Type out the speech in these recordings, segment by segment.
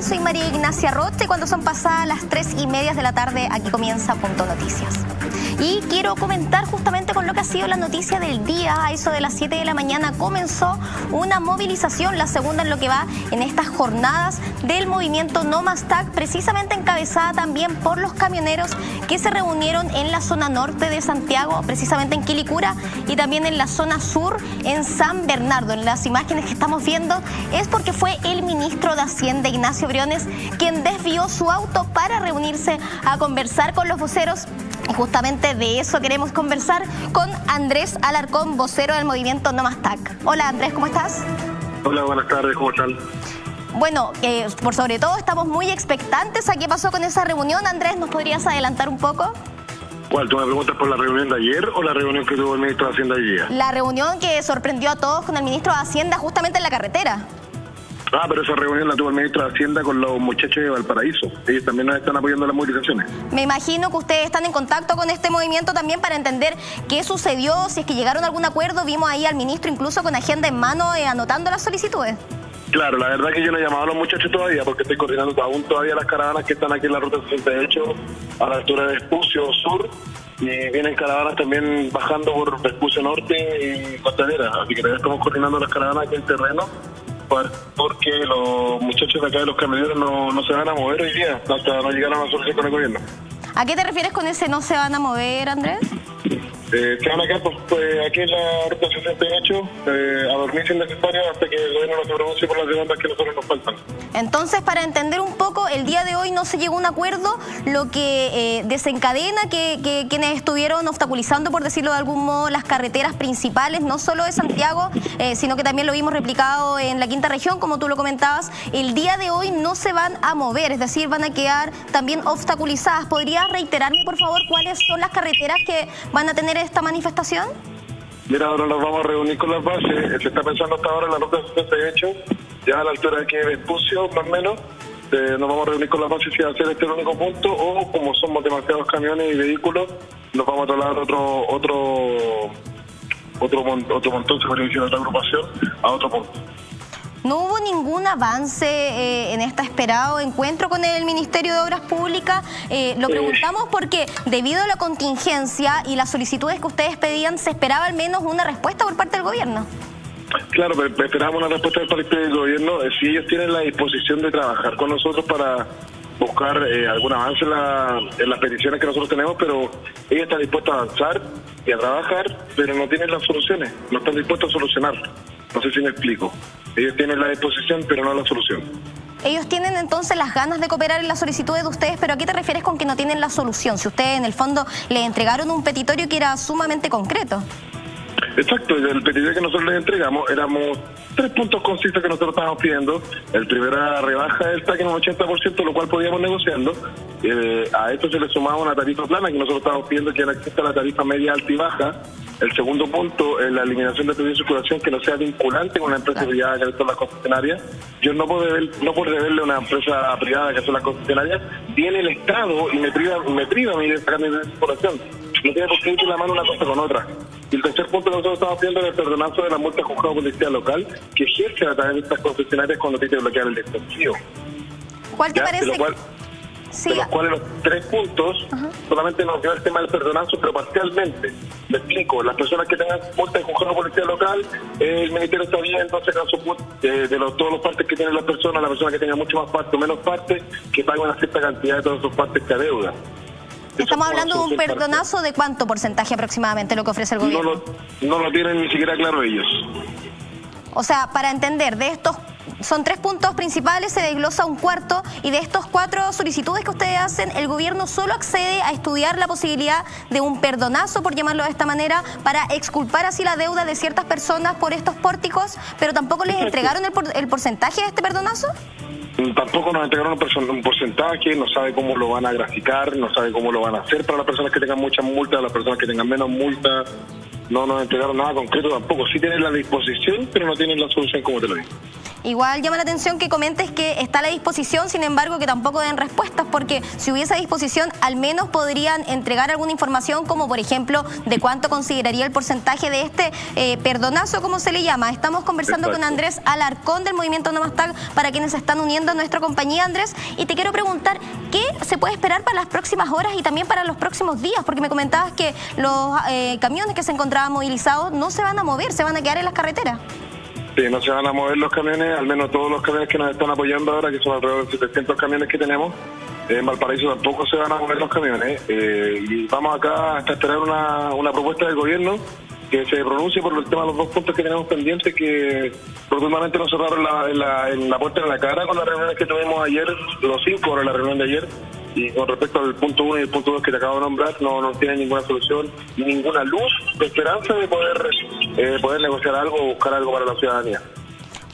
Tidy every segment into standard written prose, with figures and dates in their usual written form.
soy María Ignacia Roche. Cuando son pasadas las 3:30 de la tarde, aquí comienza Punto Noticias. Y quiero comentar justamente con lo que ha sido la noticia del día. A eso de las 7 de la mañana comenzó una movilización, la segunda en lo que va en estas jornadas del movimiento No Más TAC, precisamente encabezada también por los camioneros que se reunieron en la zona norte de Santiago, precisamente en Quilicura, y también en la zona sur, en San Bernardo. En las imágenes que estamos viendo es porque fue el ministro de Hacienda, Ignacio Briones, quien desvió su auto para reunirse a conversar con los voceros. Y justamente de eso queremos conversar con Andrés Alarcón, vocero del movimiento No Más TAC. Hola Andrés, ¿cómo estás? Hola, buenas tardes, ¿cómo están? Bueno, por sobre todo estamos muy expectantes a qué pasó con esa reunión. Andrés, ¿nos podrías adelantar un poco? ¿Cuál? ¿Tú me preguntas por la reunión de ayer o la reunión que tuvo el ministro de Hacienda hoy día? La reunión que sorprendió a todos con el ministro de Hacienda justamente en la carretera. Ah, pero esa reunión la tuvo el ministro de Hacienda con los muchachos de Valparaíso. Ellos también nos están apoyando en las movilizaciones. Me imagino que ustedes están en contacto con este movimiento también para entender qué sucedió, si es que llegaron a algún acuerdo. Vimos ahí al ministro incluso con agenda en mano anotando las solicitudes. Claro, la verdad que yo no he llamado a los muchachos todavía porque estoy coordinando aún todavía las caravanas que están aquí en la ruta 68 a la altura de Vespucio Sur, y vienen caravanas también bajando por Vespucio Norte y Costanera, así que todavía estamos coordinando las caravanas aquí en terreno porque los muchachos de acá de los camioneros no se van a mover hoy día hasta no llegar a una solución con el gobierno. ¿A qué te refieres con ese no se van a mover, Andrés? Se van a quedar aquí en la ruta 68 a dormir si es necesario hasta que el gobierno no se pronuncie por las demandas que nosotros nos faltan. Entonces, para entender un poco, el día de hoy no se llegó a un acuerdo, lo que desencadena que quienes estuvieron obstaculizando, por decirlo de algún modo, las carreteras principales, no solo de Santiago, sino que también lo vimos replicado en la quinta región, como tú lo comentabas, el día de hoy no se van a mover, es decir, van a quedar también obstaculizadas. ¿Podrías reiterarme, por favor, cuáles son las carreteras que van a tener esta manifestación? Mira, ahora nos vamos a reunir con las bases. Se está pensando hasta ahora en la ruta 68, ya a la altura de aquí de Vespucio, más o menos. Nos vamos a reunir con las bases si va a ser este el único punto, o como somos demasiados camiones y vehículos, nos vamos a trasladar otro montón, se puede decir, otra agrupación, a otro punto. ¿No hubo ningún avance en este esperado encuentro con el Ministerio de Obras Públicas? Lo preguntamos porque debido a la contingencia y las solicitudes que ustedes pedían, se esperaba al menos una respuesta por parte del gobierno. Claro, pero esperábamos una respuesta por parte del gobierno. Si ellos tienen la disposición de trabajar con nosotros para buscar algún avance en las peticiones que nosotros tenemos, pero ellos están dispuestos a avanzar y a trabajar, pero no tienen las soluciones, no están dispuestos a solucionar. No sé si me explico. Ellos tienen la disposición, pero no la solución. Ellos tienen entonces las ganas de cooperar en las solicitudes de ustedes, pero ¿a qué te refieres con que no tienen la solución? Si ustedes en el fondo les entregaron un petitorio que era sumamente concreto. Exacto, el petitorio que nosotros les entregamos éramos 3 puntos concisos que nosotros estábamos pidiendo. El primero era rebaja del TAC en un 80%, lo cual podíamos negociando. A esto se le sumaba una tarifa plana que nosotros estábamos pidiendo, que exista la tarifa media, alta y baja. El segundo punto es la eliminación de previo de circulación, que no sea vinculante con una empresa privada que son las concesionarias. Yo no puedo deberle a una empresa privada que son las concesionarias. Viene el Estado y me priva a mí de sacar mi previo de circulación. No tiene por qué ir la mano una cosa con otra. Y el tercer punto que nosotros estamos pidiendo es el perdonazo de la multa juzgado por policía local que ejerce a través de estas concesionarias cuando te bloquean el extensivo. ¿Cuál te parece? De los cuales los 3 puntos solamente nos dio el tema del perdonazo, pero parcialmente. Me explico, las personas que tengan multa de juzgado de policía local, el ministerio está viendo, en caso todos los partes que tienen las personas, la persona que tenga mucho más parte o menos parte, que pague una cierta cantidad de todas sus partes que adeuda. Estamos hablando de un perdonazo de ¿cuánto porcentaje aproximadamente lo que ofrece el gobierno? No lo tienen ni siquiera claro ellos. O sea, para entender, de estos son 3 puntos principales, se desglosa un cuarto, y de estos 4 solicitudes que ustedes hacen, el gobierno solo accede a estudiar la posibilidad de un perdonazo, por llamarlo de esta manera, para exculpar así la deuda de ciertas personas por estos pórticos, pero tampoco les entregaron el porcentaje de este perdonazo. Tampoco nos entregaron un porcentaje, no sabe cómo lo van a graficar, no sabe cómo lo van a hacer para las personas que tengan muchas multas, las personas que tengan menos multas. No nos entregaron nada concreto tampoco. Sí tienen la disposición, pero no tienen la solución, como te lo digo. Igual llama la atención que comentes que está a la disposición, sin embargo que tampoco den respuestas, porque si hubiese disposición al menos podrían entregar alguna información, como por ejemplo de cuánto consideraría el porcentaje de este perdonazo, como se le llama. Estamos conversando con Andrés Alarcón del movimiento No Más TAC, para quienes se están uniendo a nuestra compañía, Andrés, y te quiero preguntar, ¿qué se puede esperar para las próximas horas y también para los próximos días? Porque me comentabas que los camiones que se encontraban movilizados no se van a mover, se van a quedar en las carreteras. Sí, no se van a mover los camiones, al menos todos los camiones que nos están apoyando ahora, que son alrededor de 700 camiones que tenemos. En Valparaíso tampoco se van a mover los camiones. Y vamos acá hasta esperar una propuesta del gobierno que se pronuncie por el tema de los 2 puntos que tenemos pendientes, que rotundamente nos cerraron en la puerta en la cara con las reuniones que tuvimos ayer, los 5 horas de la reunión de ayer. Y con respecto al punto 1 y el punto 2 que te acabo de nombrar, no tiene ninguna solución y ninguna luz de esperanza de poder negociar algo o buscar algo para la ciudadanía.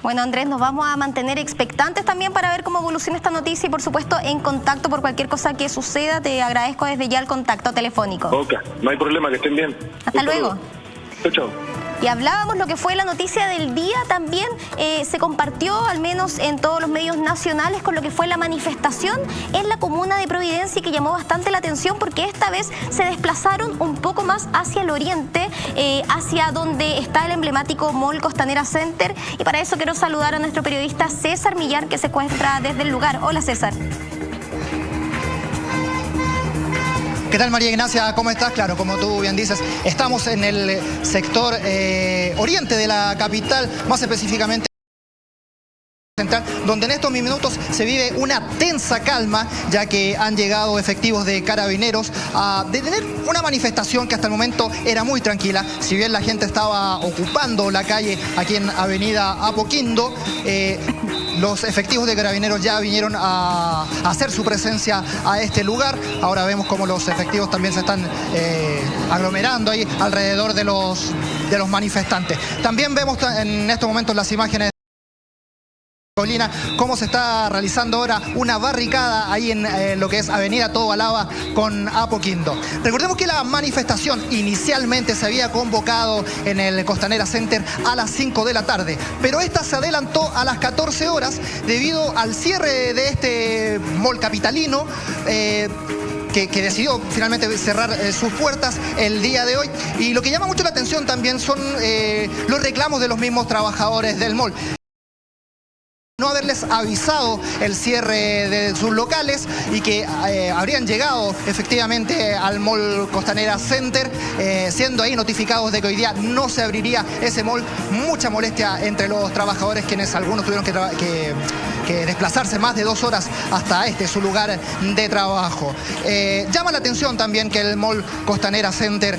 Bueno, Andrés, nos vamos a mantener expectantes también para ver cómo evoluciona esta noticia y, por supuesto, en contacto por cualquier cosa que suceda. Te agradezco desde ya el contacto telefónico. Ok, no hay problema, que estén bien. Hasta luego. Chao. Y hablábamos lo que fue la noticia del día, también se compartió, al menos en todos los medios nacionales, con lo que fue la manifestación en la comuna de Providencia, y que llamó bastante la atención porque esta vez se desplazaron un poco más hacia el oriente, hacia donde está el emblemático Mall Costanera Center, y para eso quiero saludar a nuestro periodista César Millar, que se encuentra desde el lugar. Hola, César. ¿Qué tal, María Ignacia? ¿Cómo estás? Claro, como tú bien dices, estamos en el sector oriente de la capital, más específicamente central, donde en estos minutos se vive una tensa calma, ya que han llegado efectivos de Carabineros a detener una manifestación que hasta el momento era muy tranquila. Si bien la gente estaba ocupando la calle aquí en Avenida Apoquindo, los efectivos de Carabineros ya vinieron a hacer su presencia a este lugar. Ahora vemos cómo los efectivos también se están aglomerando ahí alrededor de los manifestantes. También vemos en estos momentos las imágenes cómo se está realizando ahora una barricada ahí en lo que es Avenida Tobalaba con Apoquindo. Recordemos que la manifestación inicialmente se había convocado en el Costanera Center a las 5 de la tarde, pero esta se adelantó a las 14 horas debido al cierre de este mall capitalino, que decidió finalmente cerrar sus puertas el día de hoy. Y lo que llama mucho la atención también son los reclamos de los mismos trabajadores del mall. No haberles avisado el cierre de sus locales y que habrían llegado efectivamente al Mall Costanera Center, siendo ahí notificados de que hoy día no se abriría ese mall. Mucha molestia entre los trabajadores, quienes algunos tuvieron que desplazarse más de 2 horas hasta su lugar de trabajo. Llama la atención también que el Mall Costanera Center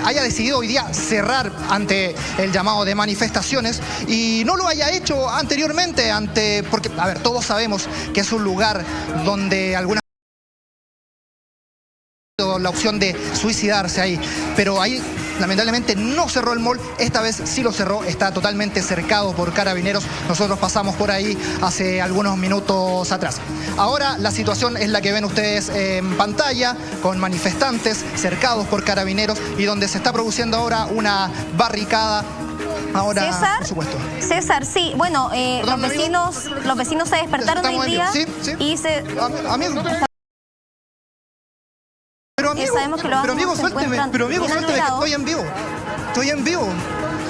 haya decidido hoy día cerrar ante el llamado de manifestaciones y no lo haya hecho anteriormente, porque, a ver, todos sabemos que es un lugar donde algunas la opción de suicidarse ahí, pero ahí lamentablemente no cerró el mall. Esta vez sí lo cerró, está totalmente cercado por Carabineros. Nosotros pasamos por ahí hace algunos minutos atrás. Ahora la situación es la que ven ustedes en pantalla, con manifestantes cercados por Carabineros y donde se está produciendo ahora una barricada. Ahora, César, por supuesto. César, sí, bueno, los vecinos se despertaron hoy día y se... sabemos que lo amigo, suélteme, que estoy en vivo. Estoy en vivo.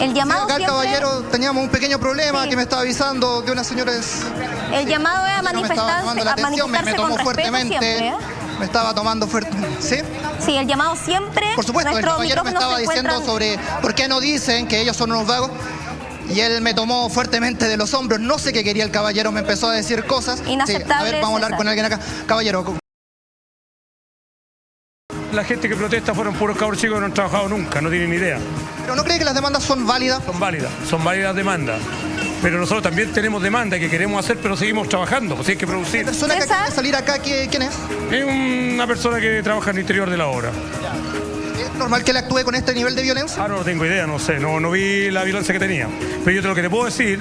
El llamado acá siempre... el caballero teníamos un pequeño problema, que me estaba avisando que una señora es... El llamado es a manifestarse, me tomó con fuertemente. Siempre, me estaba tomando fuerte. ¿Sí? Sí, el llamado siempre. Por supuesto, el caballero me estaba diciendo sobre por qué no dicen que ellos son unos vagos. Y él me tomó fuertemente de los hombros. No sé qué quería el caballero, me empezó a decir cosas. Inaceptable. Sí, a ver, vamos a hablar con alguien acá. Caballero. La gente que protesta fueron puros cabros chicos que no han trabajado nunca, no tienen ni idea. ¿Pero no cree que las demandas son válidas? Son válidas demandas. Pero nosotros también tenemos demandas que queremos hacer, pero seguimos trabajando, pues hay que producir. ¿La persona que acaba de salir acá, quién es? Es una persona que trabaja en el interior de la obra. ¿Es normal que él actúe con este nivel de violencia? No tengo idea, no sé, no vi la violencia que tenía. Pero yo lo que te puedo decir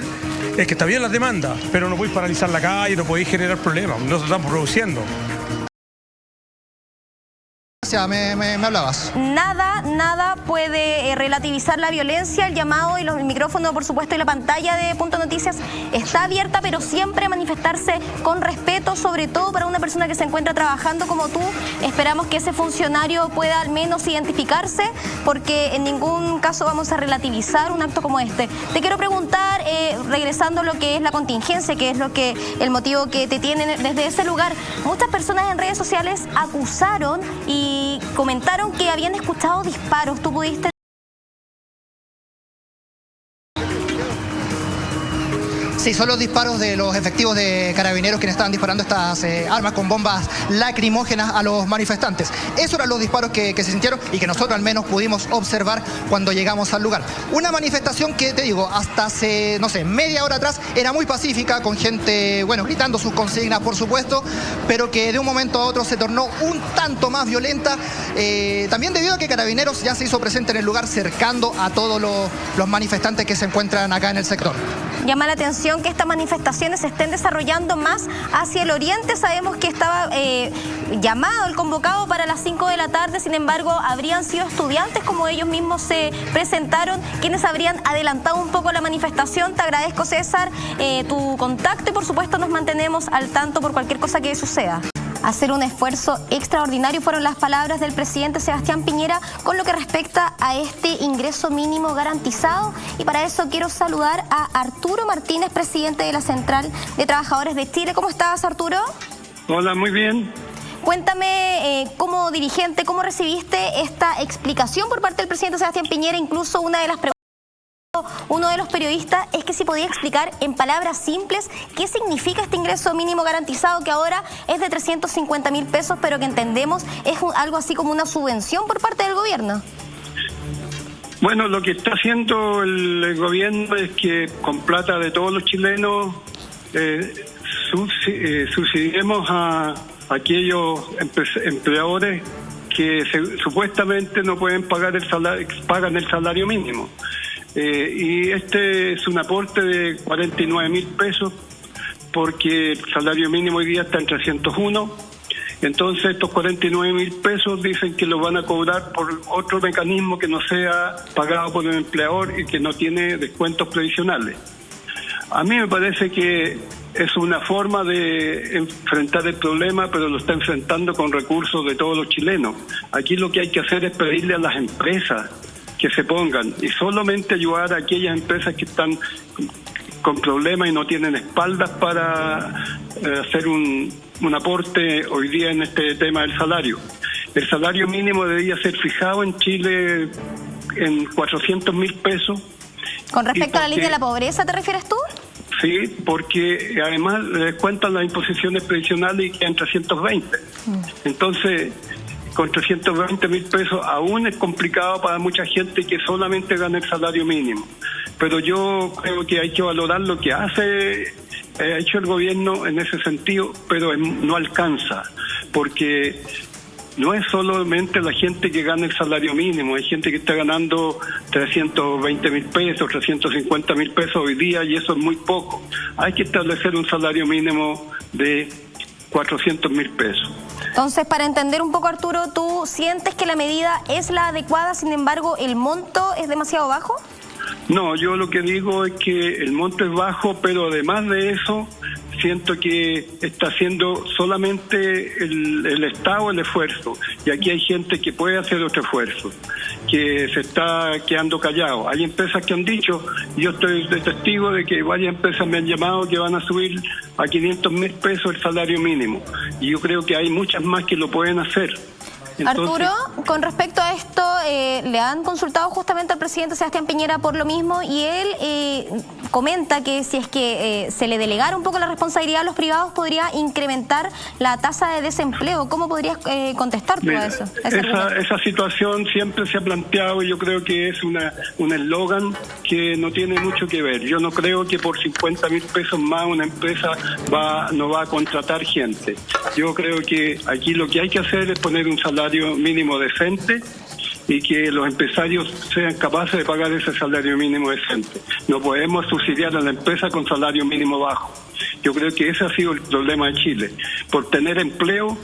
es que está bien las demandas, pero no podéis paralizar la calle, no podéis generar problemas, nosotros estamos produciendo. Me hablabas. Nada puede relativizar la violencia. El llamado y el micrófono, por supuesto, y la pantalla de Punto Noticias está abierta, pero siempre manifestarse con respeto, sobre todo para una persona que se encuentra trabajando como tú. Esperamos que ese funcionario pueda al menos identificarse, porque en ningún caso vamos a relativizar un acto como este. Te quiero preguntar, regresando a lo que es la contingencia, que es el motivo que te tienen desde ese lugar. Muchas personas en redes sociales acusaron y comentaron que habían escuchado disparos. ¿Tú pudiste? Sí, son los disparos de los efectivos de Carabineros quienes estaban disparando estas armas con bombas lacrimógenas a los manifestantes. Esos eran los disparos que se sintieron y que nosotros al menos pudimos observar cuando llegamos al lugar. Una manifestación que, te digo, hasta hace, no sé, media hora atrás era muy pacífica, con gente, bueno, gritando sus consignas, por supuesto, pero que de un momento a otro se tornó un tanto más violenta, también debido a que Carabineros ya se hizo presente en el lugar cercando a todos los manifestantes que se encuentran acá en el sector. Llama la atención que estas manifestaciones se estén desarrollando más hacia el oriente. Sabemos que estaba llamado el convocado para las 5 de la tarde, sin embargo, habrían sido estudiantes, como ellos mismos se presentaron, quienes habrían adelantado un poco la manifestación. Te agradezco, César, tu contacto y por supuesto nos mantenemos al tanto por cualquier cosa que suceda. Hacer un esfuerzo extraordinario fueron las palabras del presidente Sebastián Piñera con lo que respecta a este ingreso mínimo garantizado. Y para eso quiero saludar a Arturo Martínez, presidente de la Central de Trabajadores de Chile. ¿Cómo estás, Arturo? Hola, muy bien. Cuéntame, como dirigente, ¿cómo recibiste esta explicación por parte del presidente Sebastián Piñera? Incluso una de las preguntas uno de los periodistas es que si podía explicar en palabras simples qué significa este ingreso mínimo garantizado, que ahora es de 350.000 pesos, pero que entendemos es algo así como una subvención por parte del gobierno. Bueno, lo que está haciendo el gobierno es que con plata de todos los chilenos subsidiemos a aquellos empleadores que supuestamente no pueden pagar pagan el salario mínimo. Y este es un aporte de 49.000 pesos porque el salario mínimo hoy día está en 301. Entonces estos 49.000 pesos dicen que los van a cobrar por otro mecanismo que no sea pagado por el empleador y que no tiene descuentos previsionales. A mí me parece que es una forma de enfrentar el problema, pero lo está enfrentando con recursos de todos los chilenos. Aquí lo que hay que hacer es pedirle a las empresas que se pongan y solamente ayudar a aquellas empresas que están con problemas y no tienen espaldas para hacer un aporte hoy día en este tema del salario. El salario mínimo debería ser fijado en Chile en 400.000 pesos. ¿Con respecto a la línea de la pobreza te refieres tú? Sí, porque además le descuentan las imposiciones previsionales y quedan 320. Entonces, con 320.000 pesos aún es complicado para mucha gente que solamente gana el salario mínimo. Pero yo creo que hay que valorar lo que ha hecho el gobierno en ese sentido, pero no alcanza, porque no es solamente la gente que gana el salario mínimo, hay gente que está ganando 320.000 pesos, 350.000 pesos hoy día y eso es muy poco. Hay que establecer un salario mínimo de 400.000 pesos. Entonces, para entender un poco, Arturo, ¿tú sientes que la medida es la adecuada, sin embargo, el monto es demasiado bajo? No, yo lo que digo es que el monto es bajo, pero además de eso, siento que está haciendo solamente el Estado el esfuerzo. Y aquí hay gente que puede hacer otro esfuerzo, que se está quedando callado. Hay empresas que han dicho, yo estoy de testigo de que varias empresas me han llamado que van a subir a 500.000 pesos el salario mínimo. Y yo creo que hay muchas más que lo pueden hacer. Entonces, Arturo, con respecto a esto, le han consultado justamente al presidente Sebastián Piñera por lo mismo y él comenta que si es que se le delegara un poco la responsabilidad a los privados podría incrementar la tasa de desempleo. ¿Cómo podrías contestar tú a eso? Esa situación siempre se ha planteado y yo creo que es un eslogan que no tiene mucho que ver. Yo no creo que por 50.000 pesos más una empresa no va a contratar gente. Yo creo que aquí lo que hay que hacer es poner un salario mínimo decente y que los empresarios sean capaces de pagar ese salario mínimo decente. No podemos subsidiar a la empresa con salario mínimo bajo. Yo creo que ese ha sido el problema de Chile. Por tener empleo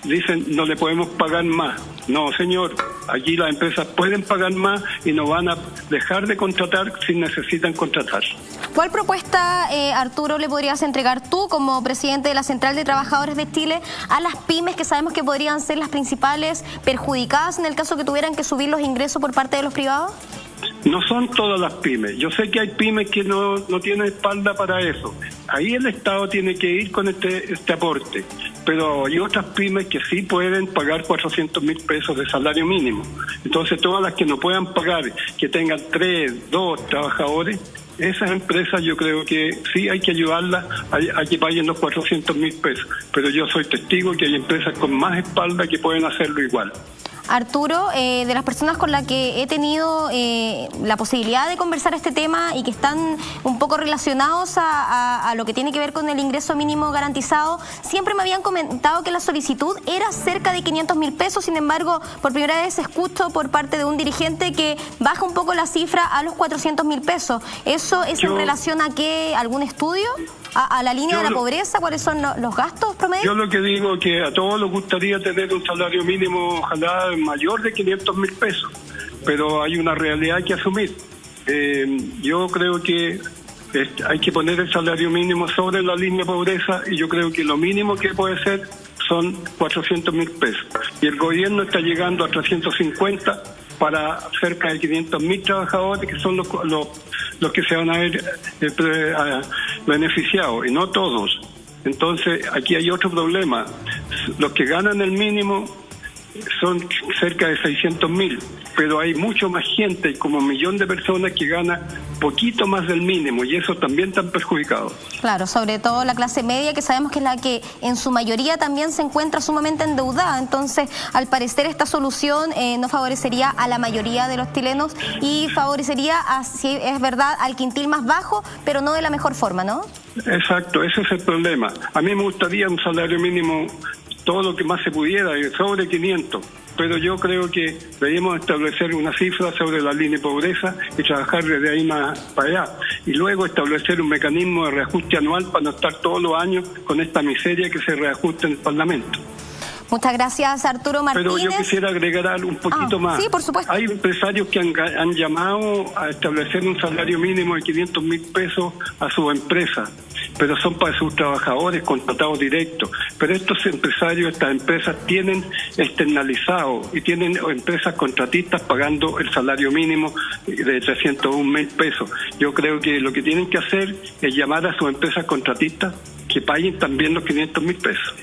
dicen no le podemos pagar más. No, señor, aquí las empresas pueden pagar más y no van a dejar de contratar si necesitan contratar. ¿Cuál propuesta, Arturo, le podrías entregar tú como presidente de la Central de Trabajadores de Chile a las pymes que sabemos que podrían ser las principales perjudicadas en el caso que tuvieran que subir los ingresos por parte de los privados? No son todas las pymes. Yo sé que hay pymes que no tienen espalda para eso. Ahí el Estado tiene que ir con este aporte. Pero hay otras pymes que sí pueden pagar 400.000 pesos de salario mínimo. Entonces, todas las que no puedan pagar, que tengan 3, 2 trabajadores, esas empresas yo creo que sí hay que ayudarlas a que paguen los 400.000 pesos. Pero yo soy testigo que hay empresas con más espalda que pueden hacerlo igual. Arturo, de las personas con las que he tenido la posibilidad de conversar este tema y que están un poco relacionados a lo que tiene que ver con el ingreso mínimo garantizado, siempre me habían comentado que la solicitud era cerca de 500.000 pesos, sin embargo, por primera vez escucho por parte de un dirigente que baja un poco la cifra a los 400.000 pesos. ¿Eso es en relación a qué? ¿Algún estudio? ¿A la línea de la pobreza? ¿Cuáles son los gastos promedio? Yo lo que digo es que a todos les gustaría tener un salario mínimo, ojalá mayor de 500.000 pesos, pero hay una realidad que asumir. Yo creo que hay que poner el salario mínimo sobre la línea de pobreza y yo creo que lo mínimo que puede ser son 400.000 pesos. Y el gobierno está llegando a 350 para cerca de 500.000 trabajadores, que son los que se van a ver beneficiados, y no todos. Entonces, aquí hay otro problema. Los que ganan el mínimo son cerca de 600.000, pero hay mucho más gente, como 1 millón de personas que gana poquito más del mínimo, y eso también están perjudicados. Claro, sobre todo la clase media, que sabemos que es la que en su mayoría también se encuentra sumamente endeudada. Entonces, al parecer esta solución no favorecería a la mayoría de los chilenos y favorecería, si es verdad, al quintil más bajo, pero no de la mejor forma, ¿no? Exacto, ese es el problema. A mí me gustaría un salario mínimo todo lo que más se pudiera, sobre 500, pero yo creo que debemos establecer una cifra sobre la línea de pobreza y trabajar desde ahí más para allá, y luego establecer un mecanismo de reajuste anual para no estar todos los años con esta miseria que se reajusta en el Parlamento. Muchas gracias, Arturo Martínez. Pero yo quisiera agregar un poquito más. Sí, por supuesto. Hay empresarios que han llamado a establecer un salario mínimo de 500.000 pesos a su empresa, pero son para sus trabajadores contratados directos. Pero estos empresarios, estas empresas tienen externalizado y tienen empresas contratistas pagando el salario mínimo de 301.000 pesos. Yo creo que lo que tienen que hacer es llamar a sus empresas contratistas que paguen también los 500.000 pesos.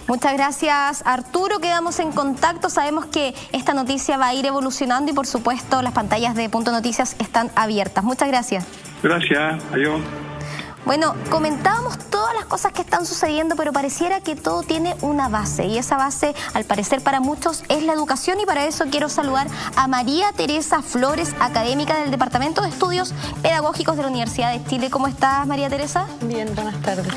Muchas gracias, Arturo. Quedamos en contacto. Sabemos que esta noticia va a ir evolucionando y, por supuesto, las pantallas de Punto Noticias están abiertas. Muchas gracias. Gracias. Adiós. Bueno, comentábamos todas las cosas que están sucediendo, pero pareciera que todo tiene una base, y esa base, al parecer para muchos, es la educación, y para eso quiero saludar a María Teresa Flores, académica del Departamento de Estudios Pedagógicos de la Universidad de Chile. ¿Cómo estás, María Teresa? Bien, buenas tardes.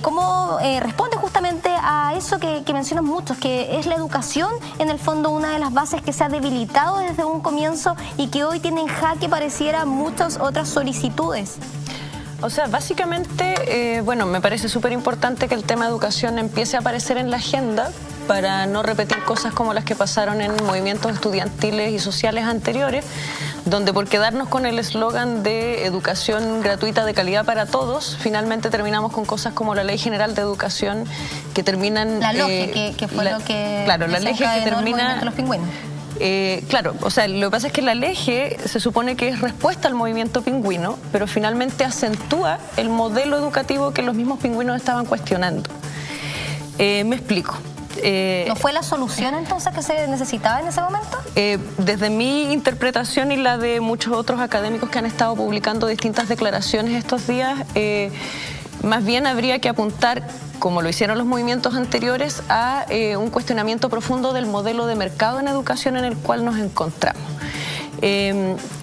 ¿Cómo responde justamente a eso que mencionan muchos, que es la educación, en el fondo, una de las bases que se ha debilitado desde un comienzo y que hoy tiene en jaque, pareciera, muchas otras solicitudes? O sea, básicamente, bueno, me parece súper importante que el tema de educación empiece a aparecer en la agenda para no repetir cosas como las que pasaron en movimientos estudiantiles y sociales anteriores, donde por quedarnos con el eslogan de educación gratuita de calidad para todos, finalmente terminamos con cosas como la Ley General de Educación, que terminan... La LOGE, que fue lo que... Claro, la LOGE que termina... Los pingüinos. Claro, o sea, lo que pasa es que la LOGE se supone que es respuesta al movimiento pingüino, pero finalmente acentúa el modelo educativo que los mismos pingüinos estaban cuestionando. Me explico. ¿No fue la solución entonces que se necesitaba en ese momento? Desde mi interpretación y la de muchos otros académicos que han estado publicando distintas declaraciones estos días, más bien habría que apuntar, como lo hicieron los movimientos anteriores, a un cuestionamiento profundo del modelo de mercado en educación en el cual nos encontramos.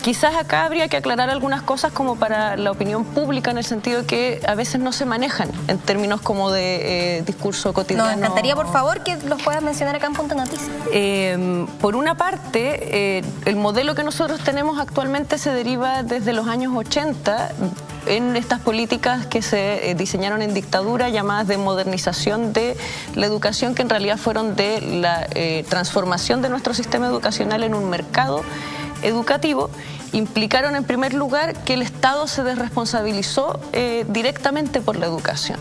Quizás acá habría que aclarar algunas cosas como para la opinión pública, en el sentido que a veces no se manejan en términos como de discurso cotidiano. Nos encantaría, por favor, que los puedas mencionar acá en Punto Noticias. Por una parte, el modelo que nosotros tenemos actualmente se deriva desde los años 80, en estas políticas que se diseñaron en dictadura, llamadas de modernización de la educación, que en realidad fueron de la transformación de nuestro sistema educacional en un mercado educativo, implicaron en primer lugar que el Estado se desresponsabilizó directamente por la educación.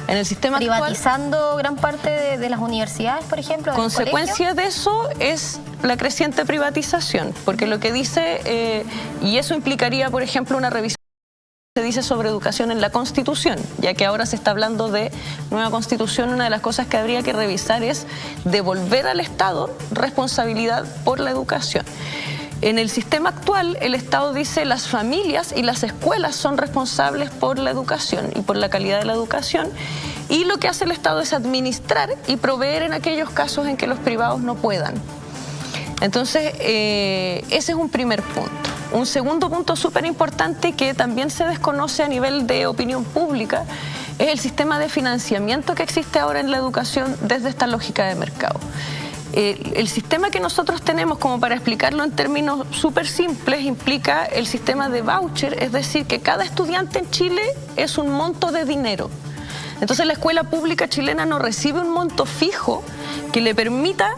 En el sistema privatizando actual, gran parte de las universidades, por ejemplo. Consecuencia de eso es la creciente privatización, porque lo que dice, y eso implicaría, por ejemplo, una revisión que se dice sobre educación en la Constitución, ya que ahora se está hablando de nueva Constitución. Una de las cosas que habría que revisar es devolver al Estado responsabilidad por la educación. En el sistema actual, el Estado dice las familias y las escuelas son responsables por la educación y por la calidad de la educación, y lo que hace el Estado es administrar y proveer en aquellos casos en que los privados no puedan. Entonces, ese es un primer punto. Un segundo punto súper importante que también se desconoce a nivel de opinión pública es el sistema de financiamiento que existe ahora en la educación desde esta lógica de mercado. El sistema que nosotros tenemos, como para explicarlo en términos súper simples, implica el sistema de voucher, es decir, que cada estudiante en Chile es un monto de dinero. Entonces la escuela pública chilena no recibe un monto fijo que le permita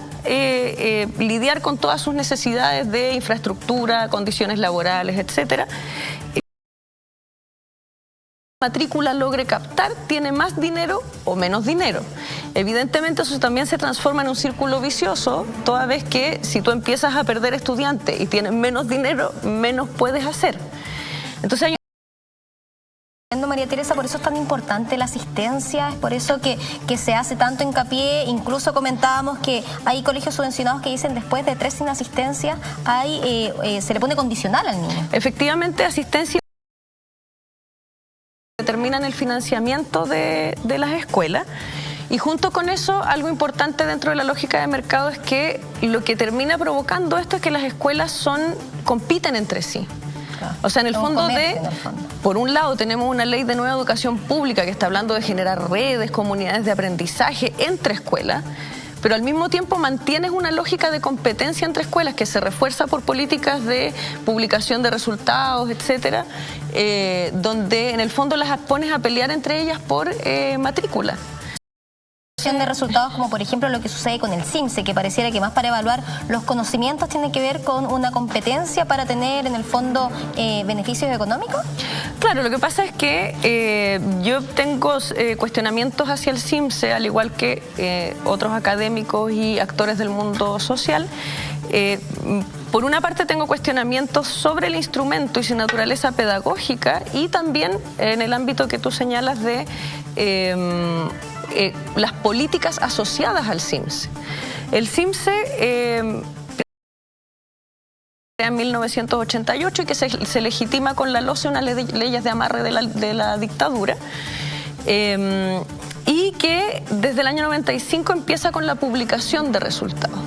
lidiar con todas sus necesidades de infraestructura, condiciones laborales, etcétera. Matrícula logre captar, tiene más dinero o menos dinero. Evidentemente eso también se transforma en un círculo vicioso, toda vez que si tú empiezas a perder estudiantes y tienes menos dinero, menos puedes hacer. Entonces María Teresa, por eso es tan importante la asistencia, es por eso que se hace tanto hincapié. Incluso comentábamos que hay colegios subvencionados que dicen después de 3 sin asistencia se le pone condicional al niño. Efectivamente, asistencia determinan el financiamiento de las escuelas, y junto con eso, algo importante dentro de la lógica de mercado es que lo que termina provocando esto es que las escuelas compiten entre sí. O sea, en el fondo por un lado tenemos una ley de nueva educación pública que está hablando de generar redes, comunidades de aprendizaje entre escuelas, pero al mismo tiempo mantienes una lógica de competencia entre escuelas que se refuerza por políticas de publicación de resultados, etcétera, donde en el fondo las pones a pelear entre ellas por matrícula. De resultados, como por ejemplo lo que sucede con el CIMSE, que pareciera que más para evaluar los conocimientos tiene que ver con una competencia para tener en el fondo beneficios económicos. Claro, lo que pasa es que yo tengo cuestionamientos hacia el CIMSE, al igual que otros académicos y actores del mundo social. Por una parte tengo cuestionamientos sobre el instrumento y su naturaleza pedagógica, y también en el ámbito que tú señalas de las políticas asociadas al CIMSE. El CIMSE en 1988 y que se legitima con la LOCE, unas leyes de amarre de la dictadura, y que desde el año 95 empieza con la publicación de resultados.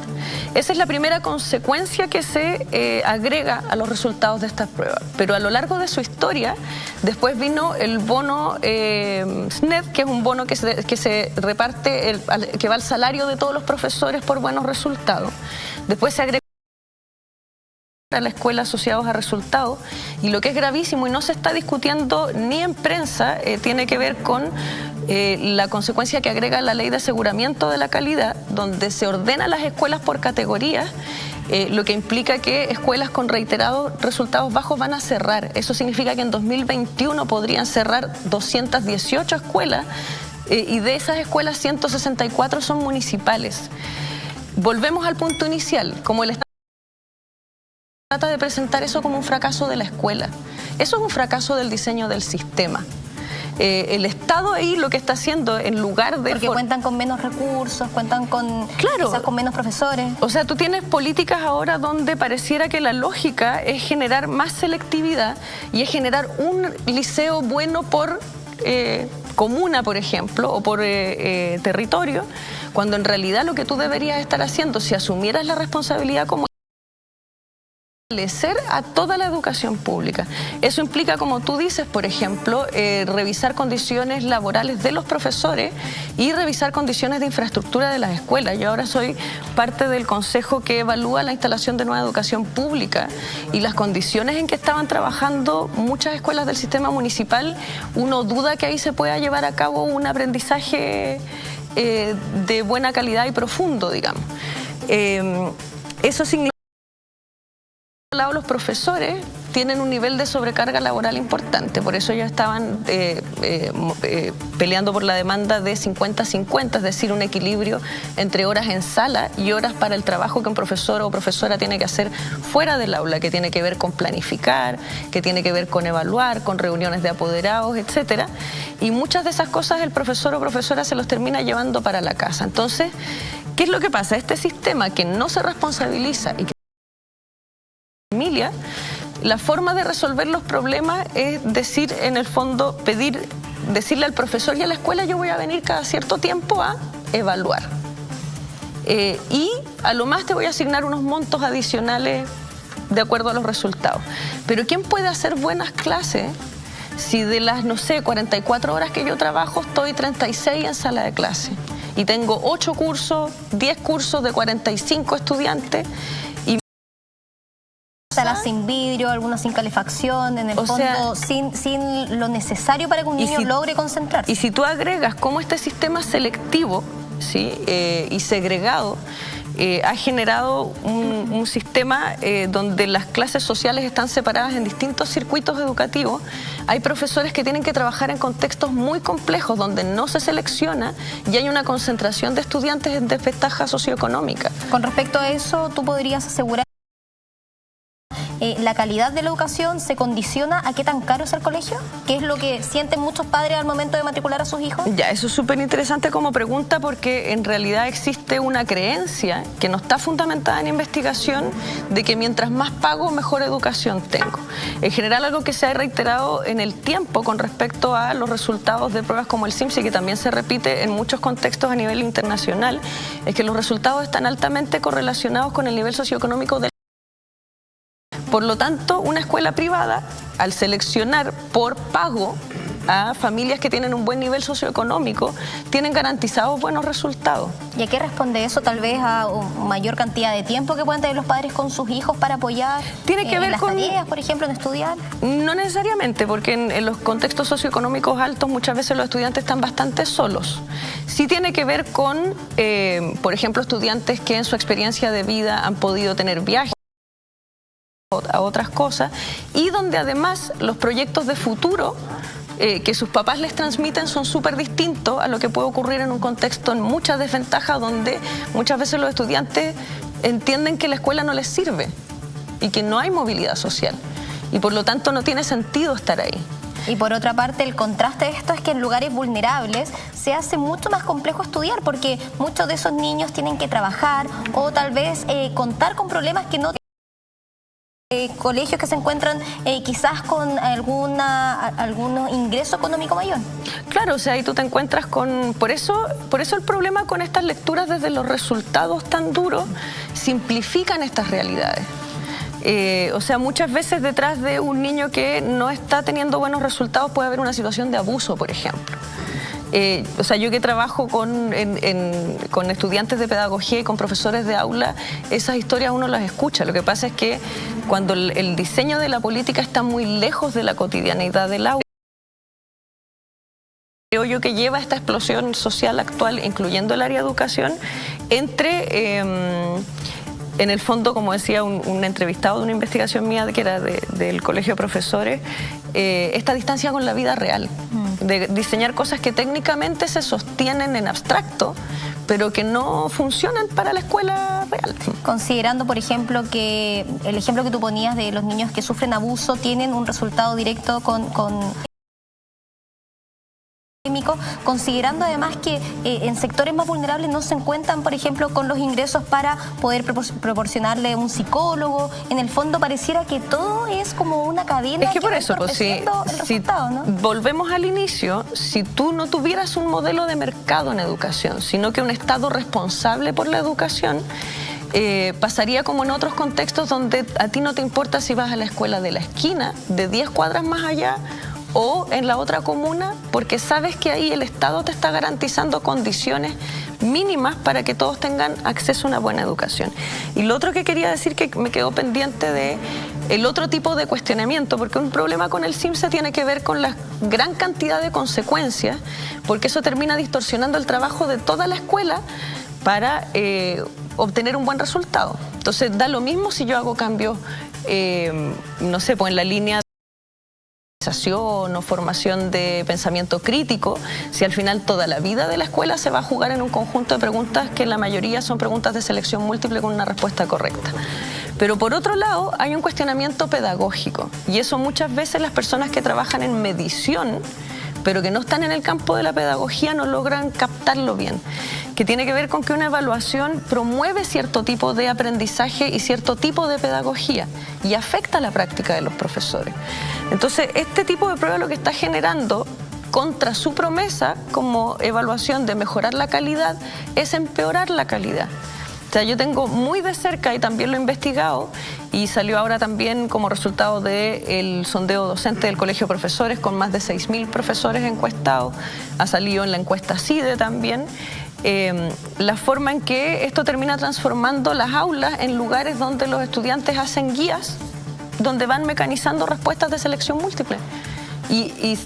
Esa es la primera consecuencia que se agrega a los resultados de estas pruebas. Pero a lo largo de su historia, después vino el bono SNED, que es un bono que se reparte, que va al salario de todos los profesores por buenos resultados. Después se agrega a la escuela asociados a resultados, y lo que es gravísimo y no se está discutiendo ni en prensa tiene que ver con la consecuencia que agrega la ley de aseguramiento de la calidad, donde se ordena las escuelas por categorías, lo que implica que escuelas con reiterados resultados bajos van a cerrar. Eso significa que en 2021 podrían cerrar 218 escuelas, y de esas escuelas 164 son municipales. Volvemos al punto inicial, como el Estado trata de presentar eso como un fracaso de la escuela. Eso es un fracaso del diseño del sistema. El Estado ahí lo que está haciendo, en lugar de... Porque cuentan con menos recursos, cuentan con, quizás con menos profesores. O sea, tú tienes políticas ahora donde pareciera que la lógica es generar más selectividad y es generar un liceo bueno por comuna, por ejemplo, o por territorio, cuando en realidad lo que tú deberías estar haciendo, si asumieras la responsabilidad como a toda la educación pública. Eso implica, como tú dices, por ejemplo, revisar condiciones laborales de los profesores y revisar condiciones de infraestructura de las escuelas. Yo ahora soy parte del consejo que evalúa la instalación de nueva educación pública, y las condiciones en que estaban trabajando muchas escuelas del sistema municipal, uno duda que ahí se pueda llevar a cabo un aprendizaje de buena calidad y profundo, digamos. Eso significa que, por otro lado, los profesores tienen un nivel de sobrecarga laboral importante. Por eso ellos estaban peleando por la demanda de 50-50, es decir, un equilibrio entre horas en sala y horas para el trabajo que un profesor o profesora tiene que hacer fuera del aula, que tiene que ver con planificar, que tiene que ver con evaluar, con reuniones de apoderados, etcétera. Y muchas de esas cosas el profesor o profesora se los termina llevando para la casa. Entonces, ¿qué es lo que pasa? Este sistema que no se responsabiliza y que familia, la forma de resolver los problemas es decir, en el fondo, decirle al profesor y a la escuela: yo voy a venir cada cierto tiempo a evaluar. Y a lo más te voy a asignar unos montos adicionales de acuerdo a los resultados. Pero ¿quién puede hacer buenas clases si de las, no sé, 44 horas que yo trabajo, estoy 36 en sala de clase? Y tengo 8 cursos, 10 cursos de 45 estudiantes. Salas sin vidrio, algunas sin calefacción, en el fondo sin lo necesario para que un niño logre concentrarse. Y si tú agregas cómo este sistema selectivo, ¿sí? Y segregado ha generado un sistema donde las clases sociales están separadas en distintos circuitos educativos, hay profesores que tienen que trabajar en contextos muy complejos donde no se selecciona y hay una concentración de estudiantes en desventaja socioeconómica. Con respecto a eso, ¿tú podrías asegurar la calidad de la educación se condiciona a qué tan caro es el colegio? ¿Qué es lo que sienten muchos padres al momento de matricular a sus hijos? Ya, eso es súper interesante como pregunta, porque en realidad existe una creencia que no está fundamentada en investigación de que mientras más pago, mejor educación tengo. En general, algo que se ha reiterado en el tiempo con respecto a los resultados de pruebas como el SIMSS, y que también se repite en muchos contextos a nivel internacional, es que los resultados están altamente correlacionados con el nivel socioeconómico del. Por lo tanto, una escuela privada, al seleccionar por pago a familias que tienen un buen nivel socioeconómico, tienen garantizados buenos resultados. ¿Y a qué responde eso? Tal vez a mayor cantidad de tiempo que puedan tener los padres con sus hijos para apoyar tiene que ver en las con tareas, por ejemplo, en estudiar. No necesariamente, porque en los contextos socioeconómicos altos muchas veces los estudiantes están bastante solos. Sí tiene que ver con, por ejemplo, estudiantes que en su experiencia de vida han podido tener viajes a otras cosas, y donde además los proyectos de futuro que sus papás les transmiten son súper distintos a lo que puede ocurrir en un contexto en muchas desventajas, donde muchas veces los estudiantes entienden que la escuela no les sirve y que no hay movilidad social, y por lo tanto no tiene sentido estar ahí. Y por otra parte, el contraste de esto es que en lugares vulnerables se hace mucho más complejo estudiar, porque muchos de esos niños tienen que trabajar o tal vez contar con problemas que no colegios que se encuentran quizás con algún ingreso económico mayor. Claro, o sea, ahí tú te encuentras con. Por eso el problema con estas lecturas desde los resultados tan duros simplifican estas realidades. O sea, muchas veces detrás de un niño que no está teniendo buenos resultados puede haber una situación de abuso, por ejemplo. O sea, yo que trabajo con estudiantes de pedagogía y con profesores de aula, esas historias uno las escucha. Lo que pasa es que cuando el diseño de la política está muy lejos de la cotidianidad del aula, creo yo que lleva a esta explosión social actual, incluyendo el área de educación, entre, en el fondo, como decía un entrevistado de una investigación mía que era del Colegio de Profesores, esta distancia con la vida real, de diseñar cosas que técnicamente se sostienen en abstracto, pero que no funcionan para la escuela real. Considerando, por ejemplo, que el ejemplo que tú ponías de los niños que sufren abuso tienen un resultado directo con considerando además que en sectores más vulnerables no se encuentran, por ejemplo, con los ingresos para poder proporcionarle un psicólogo. En el fondo pareciera que todo es como una cadena. Es que por eso, pues, si ¿no? Volvemos al inicio, si tú no tuvieras un modelo de mercado en educación, sino que un Estado responsable por la educación, pasaría como en otros contextos donde a ti no te importa si vas a la escuela de la esquina, de 10 cuadras más allá, o en la otra comuna, porque sabes que ahí el Estado te está garantizando condiciones mínimas para que todos tengan acceso a una buena educación. Y lo otro que quería decir, que me quedó pendiente de el otro tipo de cuestionamiento, porque un problema con el CIMSE tiene que ver con la gran cantidad de consecuencias, porque eso termina distorsionando el trabajo de toda la escuela para obtener un buen resultado. Entonces da lo mismo si yo hago cambios, no sé, pues en la línea o formación de pensamiento crítico, si al final toda la vida de la escuela se va a jugar en un conjunto de preguntas que la mayoría son preguntas de selección múltiple con una respuesta correcta. Pero por otro lado hay un cuestionamiento pedagógico, y eso muchas veces las personas que trabajan en medición pero que no están en el campo de la pedagogía no logran captarlo bien, que tiene que ver con que una evaluación promueve cierto tipo de aprendizaje y cierto tipo de pedagogía y afecta la práctica de los profesores. Entonces, este tipo de prueba lo que está generando, contra su promesa como evaluación de mejorar la calidad, es empeorar la calidad. O sea, yo tengo muy de cerca, y también lo he investigado, y salió ahora también como resultado del sondeo docente del Colegio de Profesores, con más de 6.000 profesores encuestados, ha salido en la encuesta CIDE también, la forma en que esto termina transformando las aulas en lugares donde los estudiantes hacen guías, donde van mecanizando respuestas de selección múltiple. Y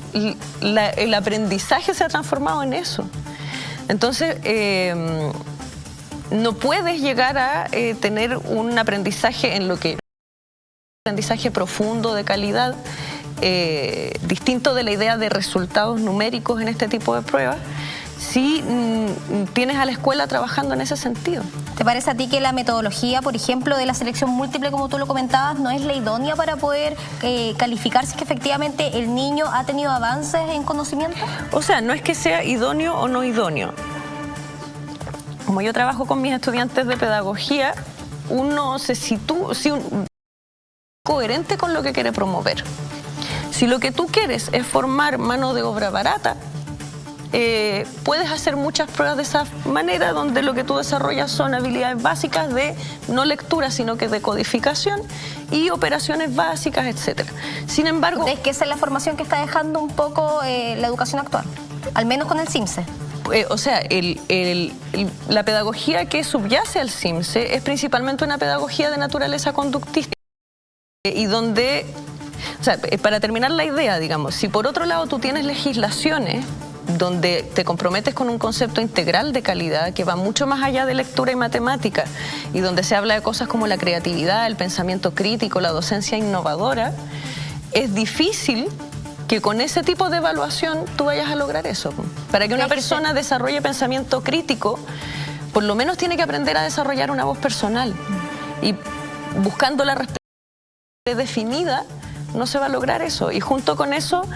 el aprendizaje se ha transformado en eso. Entonces, no puedes llegar a tener un aprendizaje en lo que aprendizaje profundo, de calidad, distinto de la idea de resultados numéricos en este tipo de pruebas, si tienes a la escuela trabajando en ese sentido. ¿Te parece a ti que la metodología, por ejemplo, de la selección múltiple, como tú lo comentabas, no es la idónea para poder calificar si es que efectivamente el niño ha tenido avances en conocimiento? O sea, no es que sea idóneo o no idóneo. Como yo trabajo con mis estudiantes de pedagogía, uno se sitúa coherente con lo que quiere promover. Si lo que tú quieres es formar mano de obra barata, puedes hacer muchas pruebas de esa manera, donde lo que tú desarrollas son habilidades básicas de no lectura, sino que de codificación y operaciones básicas, etcétera. Sin embargo, ¿es que esa es la formación que está dejando un poco la educación actual? Al menos con el CIMSE. O sea, la pedagogía que subyace al CIMSE es principalmente una pedagogía de naturaleza conductista, y donde, o sea, para terminar la idea, digamos, si por otro lado tú tienes legislaciones donde te comprometes con un concepto integral de calidad que va mucho más allá de lectura y matemática, y donde se habla de cosas como la creatividad, el pensamiento crítico, la docencia innovadora, es difícil que con ese tipo de evaluación tú vayas a lograr eso. Para que una persona desarrolle pensamiento crítico, por lo menos tiene que aprender a desarrollar una voz personal. Y buscando la respuesta definida, no se va a lograr eso. Y junto con eso,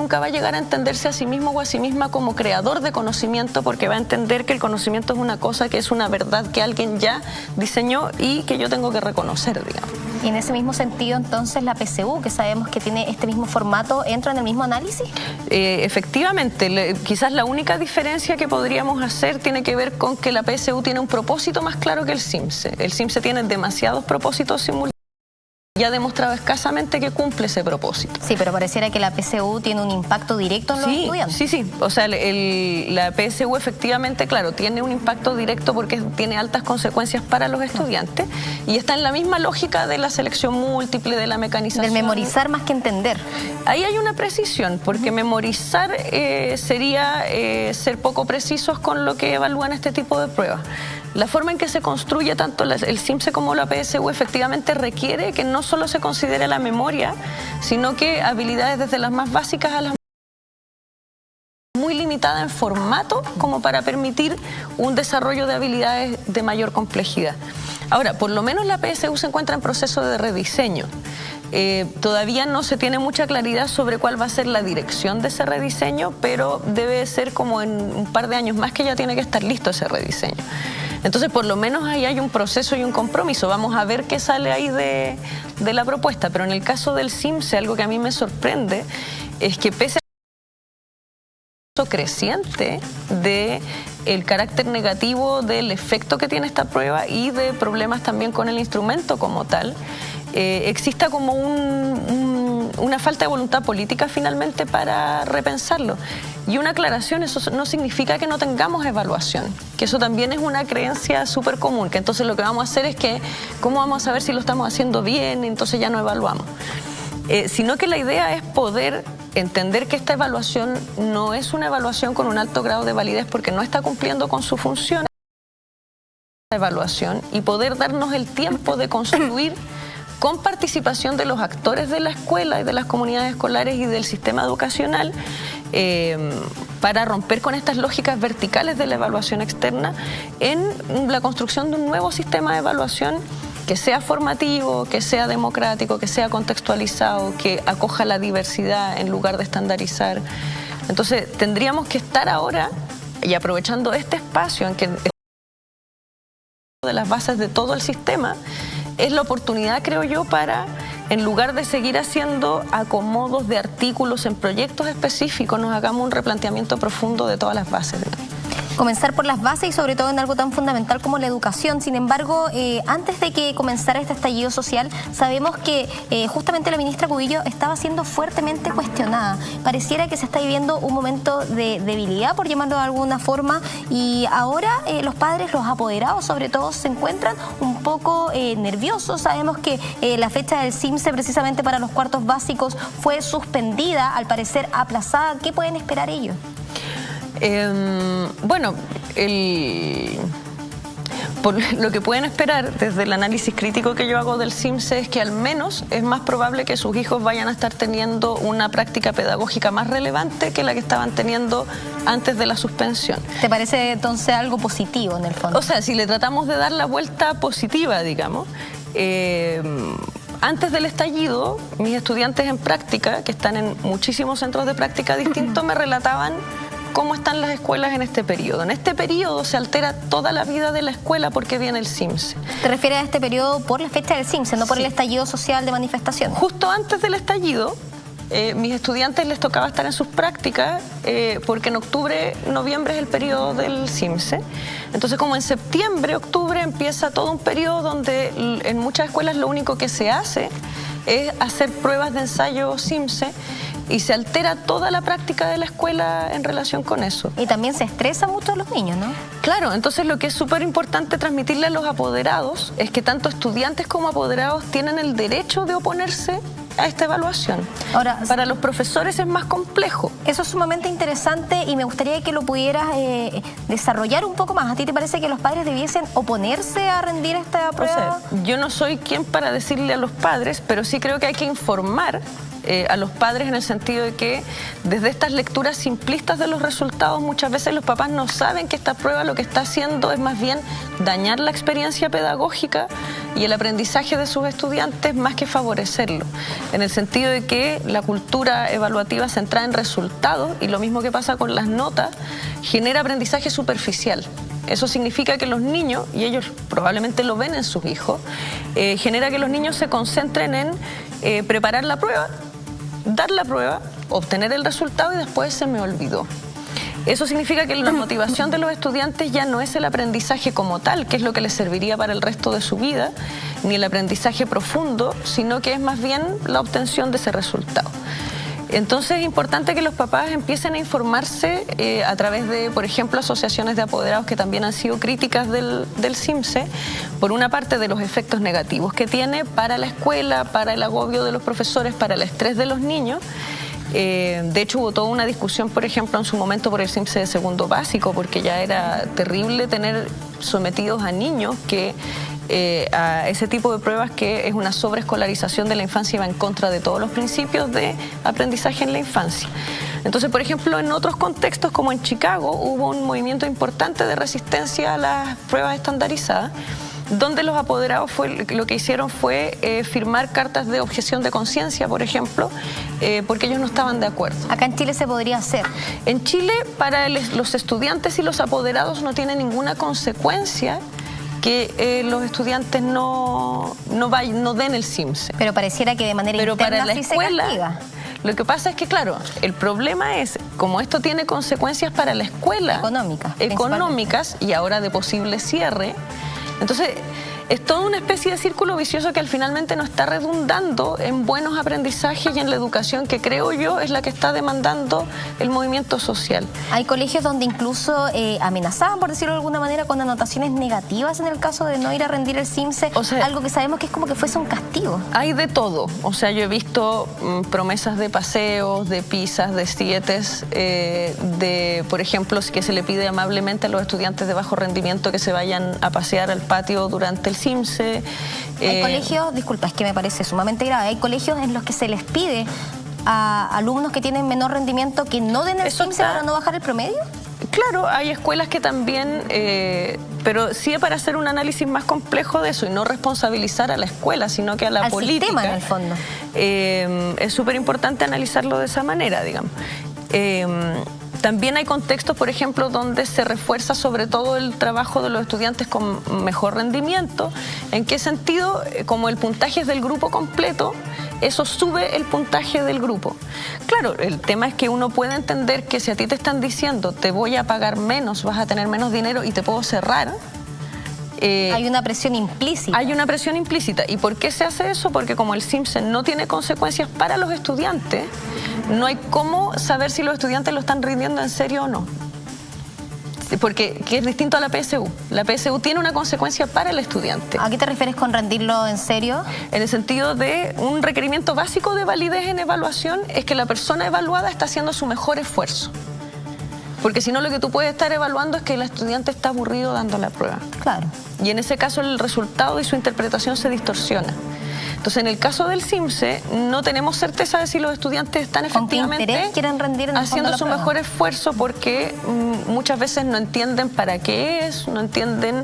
nunca va a llegar a entenderse a sí mismo o a sí misma como creador de conocimiento, porque va a entender que el conocimiento es una cosa, que es una verdad que alguien ya diseñó y que yo tengo que reconocer, digamos. Y en ese mismo sentido, entonces, la PSU, que sabemos que tiene este mismo formato, ¿entra en el mismo análisis? Efectivamente, quizás la única diferencia que podríamos hacer tiene que ver con que la PSU tiene un propósito más claro que el CIMSE. El CIMSE tiene demasiados propósitos simultáneos. Ya ha demostrado escasamente que cumple ese propósito. Sí, pero pareciera que la PSU tiene un impacto directo en los estudiantes. Sí. O sea, la PSU efectivamente, claro, tiene un impacto directo porque tiene altas consecuencias para los estudiantes, y está en la misma lógica de la selección múltiple, de la mecanización. Del memorizar más que entender. Ahí hay una precisión, porque memorizar sería ser poco precisos con lo que evalúan este tipo de pruebas. La forma en que se construye tanto el CIMSE como la PSU efectivamente requiere que no solo se considere la memoria, sino que habilidades desde las más básicas a las muy limitadas en formato, como para permitir un desarrollo de habilidades de mayor complejidad. Ahora, por lo menos la PSU se encuentra en proceso de rediseño. Todavía no se tiene mucha claridad sobre cuál va a ser la dirección de ese rediseño, pero debe ser como en un par de años más que ya tiene que estar listo ese rediseño. Entonces, por lo menos ahí hay un proceso y un compromiso. Vamos a ver qué sale ahí de la propuesta. Pero en el caso del CIMSE, algo que a mí me sorprende es que pese a aumento creciente de el carácter negativo del efecto que tiene esta prueba y de problemas también con el instrumento como tal, exista como una falta de voluntad política finalmente para repensarlo. Y una aclaración, eso no significa que no tengamos evaluación, que eso también es una creencia súper común, que entonces lo que vamos a hacer es que, ¿cómo vamos a saber si lo estamos haciendo bien? Entonces ya no evaluamos. Sino que la idea es poder entender que esta evaluación no es una evaluación con un alto grado de validez porque no está cumpliendo con su función evaluación y poder darnos el tiempo de construir con participación de los actores de la escuela y de las comunidades escolares y del sistema educacional para romper con estas lógicas verticales de la evaluación externa en la construcción de un nuevo sistema de evaluación que sea formativo, que sea democrático, que sea contextualizado, que acoja la diversidad en lugar de estandarizar. Entonces tendríamos que estar ahora y aprovechando este espacio en que de las bases de todo el sistema, es la oportunidad, creo yo, para, en lugar de seguir haciendo acomodos de artículos en proyectos específicos, nos hagamos un replanteamiento profundo de todas las bases. Comenzar por las bases y sobre todo en algo tan fundamental como la educación. Sin embargo, antes de que comenzara este estallido social, sabemos que justamente la ministra Cubillo estaba siendo fuertemente cuestionada. Pareciera que se está viviendo un momento de debilidad, por llamarlo de alguna forma, y ahora los padres, los apoderados sobre todo, se encuentran un poco nerviosos. Sabemos que la fecha del CIMSE precisamente para los cuartos básicos fue suspendida, al parecer aplazada. ¿Qué pueden esperar ellos? Bueno, por lo que pueden esperar desde el análisis crítico que yo hago del CIMSE es que al menos es más probable que sus hijos vayan a estar teniendo una práctica pedagógica más relevante que la que estaban teniendo antes de la suspensión. ¿Te parece entonces algo positivo en el fondo? O sea, si le tratamos de dar la vuelta positiva, digamos, antes del estallido, mis estudiantes en práctica, que están en muchísimos centros de práctica distintos, me relataban cómo están las escuelas en este periodo. En este periodo se altera toda la vida de la escuela porque viene el CIMSE. ¿Te refieres a este periodo por la fecha del CIMSE, no por el estallido social de manifestación? Justo antes del estallido, mis estudiantes les tocaba estar en sus prácticas porque en octubre, noviembre es el periodo del CIMSE. Entonces, como en septiembre, octubre empieza todo un periodo donde en muchas escuelas lo único que se hace es hacer pruebas de ensayo CIMSE y se altera toda la práctica de la escuela en relación con eso. Y también se estresa mucho a los niños, ¿no? Claro, entonces lo que es súper importante transmitirle a los apoderados es que tanto estudiantes como apoderados tienen el derecho de oponerse a esta evaluación. Ahora, para los profesores es más complejo. Eso es sumamente interesante y me gustaría que lo pudieras desarrollar un poco más. ¿A ti te parece que los padres debiesen oponerse a rendir esta prueba? O sea, yo no soy quien para decirle a los padres, pero sí creo que hay que informar a los padres en el sentido de que desde estas lecturas simplistas de los resultados muchas veces los papás no saben que esta prueba lo que está haciendo es más bien dañar la experiencia pedagógica y el aprendizaje de sus estudiantes más que favorecerlo, en el sentido de que la cultura evaluativa centrada en resultados, y lo mismo que pasa con las notas, genera aprendizaje superficial. Eso significa que los niños, y ellos probablemente lo ven en sus hijos, genera que los niños se concentren en preparar la prueba, dar la prueba, obtener el resultado y después se me olvidó. Eso significa que la motivación de los estudiantes ya no es el aprendizaje como tal, que es lo que les serviría para el resto de su vida, ni el aprendizaje profundo, sino que es más bien la obtención de ese resultado. Entonces es importante que los papás empiecen a informarse a través de, por ejemplo, asociaciones de apoderados que también han sido críticas del CIMSE, por una parte de los efectos negativos que tiene para la escuela, para el agobio de los profesores, para el estrés de los niños. De hecho hubo toda una discusión, por ejemplo, en su momento por el CIMSE de segundo básico, porque ya era terrible tener sometidos a niños que a ese tipo de pruebas que es una sobreescolarización de la infancia y va en contra de todos los principios de aprendizaje en la infancia. Entonces, por ejemplo, en otros contextos como en Chicago hubo un movimiento importante de resistencia a las pruebas estandarizadas, donde los apoderados lo que hicieron fue firmar cartas de objeción de conciencia, por ejemplo, porque ellos no estaban de acuerdo. Acá en Chile se podría hacer. En Chile, para los estudiantes y los apoderados no tiene ninguna consecuencia que los estudiantes no den el CIMSE. Pero pareciera que de manera interna para la sí escuela, se castiga. Lo que pasa es que, claro, el problema es, como esto tiene consecuencias para la escuela, económicas y ahora de posible cierre, entonces es toda una especie de círculo vicioso que al finalmente no está redundando en buenos aprendizajes y en la educación que, creo yo, es la que está demandando el movimiento social. Hay colegios donde incluso amenazaban, por decirlo de alguna manera, con anotaciones negativas en el caso de no ir a rendir el CIMSE, o sea, algo que sabemos que es como que fuese un castigo. Hay de todo, o sea, yo he visto promesas de paseos, de pizzas, de sietes, de, por ejemplo, que se le pide amablemente a los estudiantes de bajo rendimiento que se vayan a pasear al patio durante el CIMSE. Hay colegios, disculpa, es que me parece sumamente grave, hay colegios en los que se les pide a alumnos que tienen menor rendimiento que no den el CIMSE para no bajar el promedio. Claro, hay escuelas que también, pero sí para hacer un análisis más complejo de eso y no responsabilizar a la escuela, sino que a la política. Al sistema, en el fondo. Es súper importante analizarlo de esa manera, digamos. También hay contextos, por ejemplo, donde se refuerza sobre todo el trabajo de los estudiantes con mejor rendimiento. ¿En qué sentido? Como el puntaje es del grupo completo, eso sube el puntaje del grupo. Claro, el tema es que uno puede entender que si a ti te están diciendo te voy a pagar menos, vas a tener menos dinero y te puedo cerrar. Hay una presión implícita. Hay una presión implícita. ¿Y por qué se hace eso? Porque como el CIMSE no tiene consecuencias para los estudiantes, no hay cómo saber si los estudiantes lo están rindiendo en serio o no. Porque que es distinto a la PSU. La PSU tiene una consecuencia para el estudiante. ¿A qué te refieres con rendirlo en serio? En el sentido de un requerimiento básico de validez en evaluación es que la persona evaluada está haciendo su mejor esfuerzo. Porque si no, lo que tú puedes estar evaluando es que el estudiante está aburrido dando la prueba. Claro. Y en ese caso el resultado y su interpretación se distorsiona. Entonces, en el caso del CIMSE, no tenemos certeza de si los estudiantes están efectivamente quieren rendir en haciendo su mejor esfuerzo, porque muchas veces no entienden para qué es, no entienden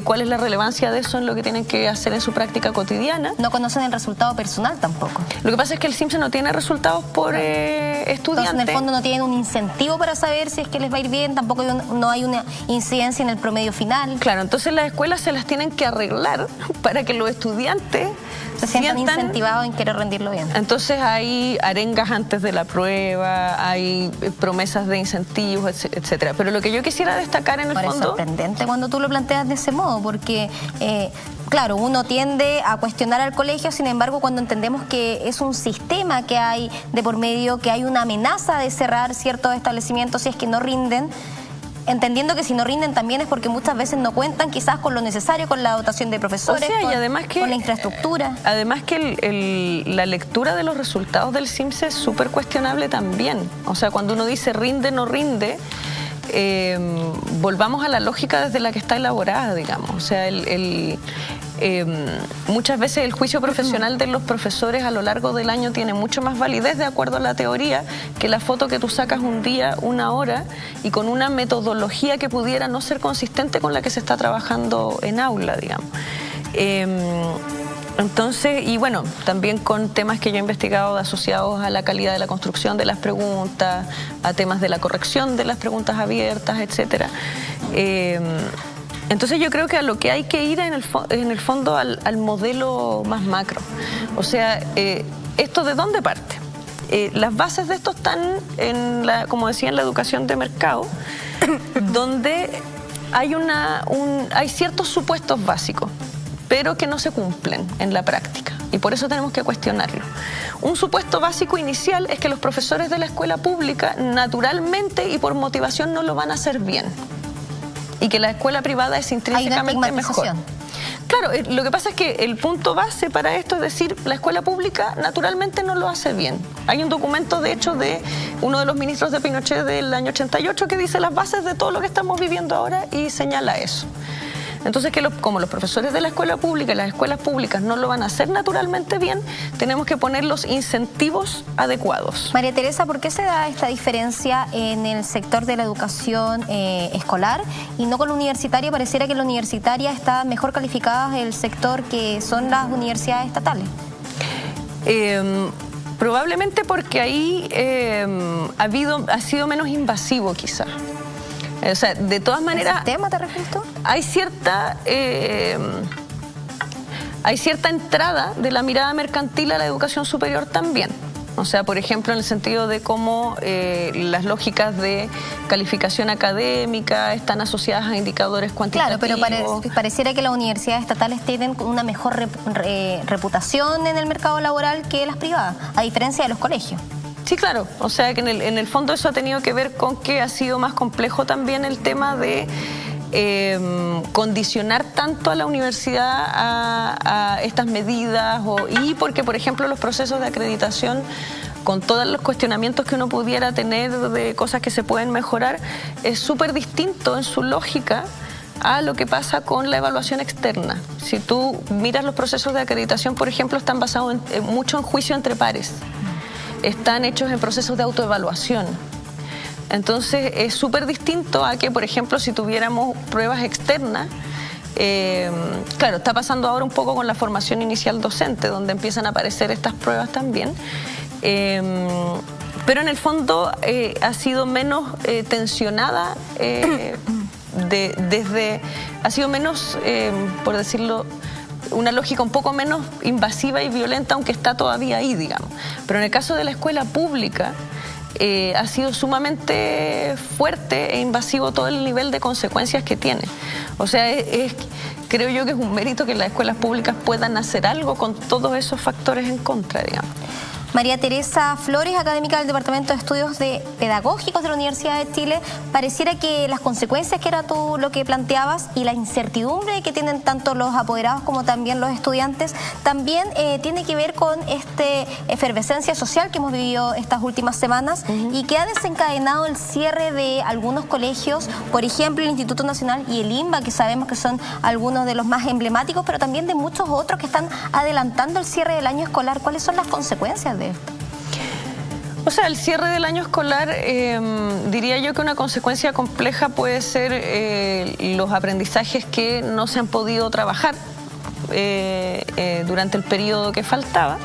cuál es la relevancia de eso en lo que tienen que hacer en su práctica cotidiana. No conocen el resultado personal tampoco. Lo que pasa es que el CIMSE no tiene resultados por estudiantes. Entonces, en el fondo no tienen un incentivo para saber si es que les va a ir bien, tampoco no hay una incidencia en el promedio final. Claro, entonces las escuelas se las tienen que arreglar para que los estudiantes se sientan incentivados en querer rendirlo bien. Entonces hay arengas antes de la prueba, hay promesas de incentivos, etcétera. Pero lo que yo quisiera destacar en el fondo... Es sorprendente cuando tú lo planteas de ese modo, porque claro, uno tiende a cuestionar al colegio, sin embargo, cuando entendemos que es un sistema que hay de por medio, que hay una amenaza de cerrar ciertos establecimientos si es que no rinden, entendiendo que si no rinden también es porque muchas veces no cuentan quizás con lo necesario, con la dotación de profesores, y además con la infraestructura. Además que la lectura de los resultados del CIMSE es súper cuestionable también. O sea, cuando uno dice rinde, no rinde, volvamos a la lógica desde la que está elaborada, digamos. O sea, muchas veces el juicio profesional de los profesores a lo largo del año tiene mucho más validez de acuerdo a la teoría que la foto que tú sacas un día, una hora, y con una metodología que pudiera no ser consistente con la que se está trabajando en aula, digamos. Entonces, y bueno, también con temas que yo he investigado asociados a la calidad de la construcción de las preguntas, a temas de la corrección de las preguntas abiertas, etcétera. Entonces yo creo que a lo que hay que ir en el fondo al modelo más macro. O sea, ¿esto de dónde parte? Las bases de esto están, como decía, en la educación de mercado, donde hay ciertos supuestos básicos, pero que no se cumplen en la práctica. Y por eso tenemos que cuestionarlo. Un supuesto básico inicial es que los profesores de la escuela pública naturalmente y por motivación no lo van a hacer bien. Y que la escuela privada es intrínsecamente mejor. Claro, lo que pasa es que el punto base para esto es decir, la escuela pública naturalmente no lo hace bien. Hay un documento, de hecho, de uno de los ministros de Pinochet del año 88 que dice las bases de todo lo que estamos viviendo ahora y señala eso. Entonces, como los profesores de la escuela pública y las escuelas públicas no lo van a hacer naturalmente bien, tenemos que poner los incentivos adecuados. María Teresa, ¿por qué se da esta diferencia en el sector de la educación escolar y no con la universitaria? Pareciera que la universitaria está mejor calificada el sector que son las universidades estatales. Probablemente porque ahí ha sido menos invasivo, quizá. O sea, de todas maneras... ¿El sistema te refieres tú? Hay cierta entrada de la mirada mercantil a la educación superior también. O sea, por ejemplo, en el sentido de cómo las lógicas de calificación académica están asociadas a indicadores cuantitativos. Claro, pero pareciera que las universidades estatales tienen una mejor reputación en el mercado laboral que las privadas, a diferencia de los colegios. Sí, claro. O sea, que en el fondo eso ha tenido que ver con que ha sido más complejo también el tema de condicionar tanto a la universidad a estas medidas y porque, por ejemplo, los procesos de acreditación, con todos los cuestionamientos que uno pudiera tener de cosas que se pueden mejorar, es súper distinto en su lógica a lo que pasa con la evaluación externa. Si tú miras los procesos de acreditación, por ejemplo, están basados mucho en juicio entre pares. Están hechos en procesos de autoevaluación. Entonces es súper distinto a que, por ejemplo, si tuviéramos pruebas externas, claro, está pasando ahora un poco con la formación inicial docente, donde empiezan a aparecer estas pruebas también, pero en el fondo ha sido menos tensionada, ha sido menos, por decirlo, una lógica un poco menos invasiva y violenta, aunque está todavía ahí, digamos. Pero en el caso de la escuela pública, ha sido sumamente fuerte e invasivo todo el nivel de consecuencias que tiene. O sea, creo yo que es un mérito que las escuelas públicas puedan hacer algo con todos esos factores en contra, digamos. María Teresa Flores, académica del Departamento de Estudios Pedagógicos de la Universidad de Chile, pareciera que las consecuencias que era tú lo que planteabas y la incertidumbre que tienen tanto los apoderados como también los estudiantes, también tiene que ver con esta efervescencia social que hemos vivido estas últimas semanas y que ha desencadenado el cierre de algunos colegios, por ejemplo el Instituto Nacional y el INBA, que sabemos que son algunos de los más emblemáticos, pero también de muchos otros que están adelantando el cierre del año escolar. ¿Cuáles son las consecuencias de esto? O sea, el cierre del año escolar, diría yo que una consecuencia compleja puede ser los aprendizajes que no se han podido trabajar durante el periodo que faltaba.